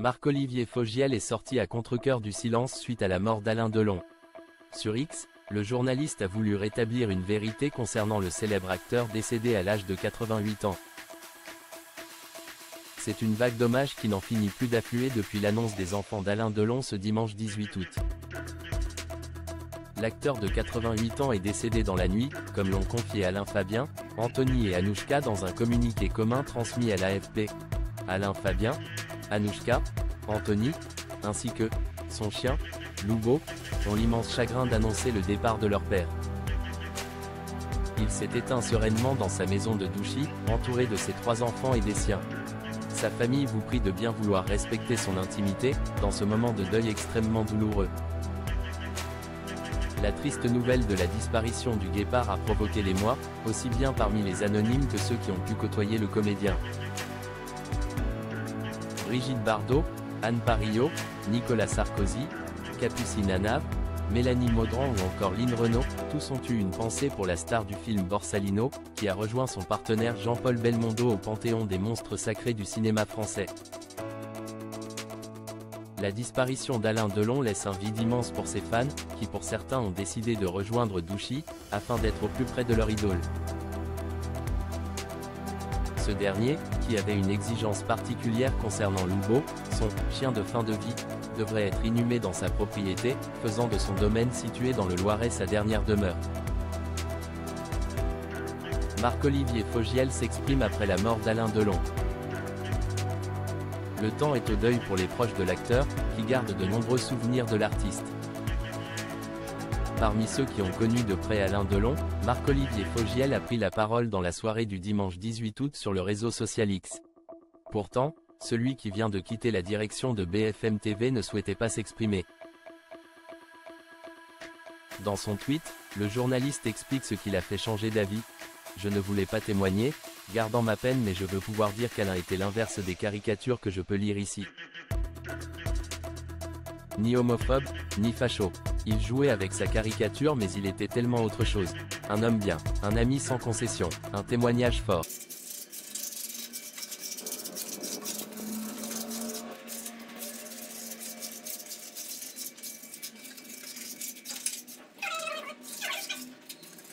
Marc-Olivier Fogiel est sorti à contre-cœur du silence suite à la mort d'Alain Delon. Sur X, le journaliste a voulu rétablir une vérité concernant le célèbre acteur décédé à l'âge de 88 ans. C'est une vague d'hommages qui n'en finit plus d'affluer depuis l'annonce des enfants d'Alain Delon ce dimanche 18 août. L'acteur de 88 ans est décédé dans la nuit, comme l'ont confié Alain Fabien, Anthony et Anouchka dans un communiqué commun transmis à l'AFP. Alain Fabien, Anouchka, Anthony, ainsi que son chien, Loubo, ont l'immense chagrin d'annoncer le départ de leur père. Il s'est éteint sereinement dans sa maison de Douchy, entouré de ses 3 enfants et des siens. Sa famille vous prie de bien vouloir respecter son intimité, dans ce moment de deuil extrêmement douloureux. La triste nouvelle de la disparition du guépard a provoqué l'émoi, aussi bien parmi les anonymes que ceux qui ont pu côtoyer le comédien. Brigitte Bardot, Anne Parillot, Nicolas Sarkozy, Capucine Hanave, Mélanie Maudran ou encore Line Renaud, tous ont eu une pensée pour la star du film Borsalino, qui a rejoint son partenaire Jean-Paul Belmondo au panthéon des monstres sacrés du cinéma français. La disparition d'Alain Delon laisse un vide immense pour ses fans, qui pour certains ont décidé de rejoindre Douchy, afin d'être au plus près de leur idole. Ce dernier, qui avait une exigence particulière concernant Loubo, son chien de fin de vie, devrait être inhumé dans sa propriété, faisant de son domaine situé dans le Loiret sa dernière demeure. Marc-Olivier Fogiel s'exprime après la mort d'Alain Delon. Le temps est au deuil pour les proches de l'acteur, qui gardent de nombreux souvenirs de l'artiste. Parmi ceux qui ont connu de près Alain Delon, Marc-Olivier Fogiel a pris la parole dans la soirée du dimanche 18 août sur le réseau social X. Pourtant, celui qui vient de quitter la direction de BFM TV ne souhaitait pas s'exprimer. Dans son tweet, le journaliste explique ce qui l'a fait changer d'avis. « Je ne voulais pas témoigner, gardant ma peine, mais je veux pouvoir dire qu'Alain était l'inverse des caricatures que je peux lire ici. Ni homophobe, ni facho. Il jouait avec sa caricature mais il était tellement autre chose. Un homme bien, un ami sans concession, un témoignage fort. »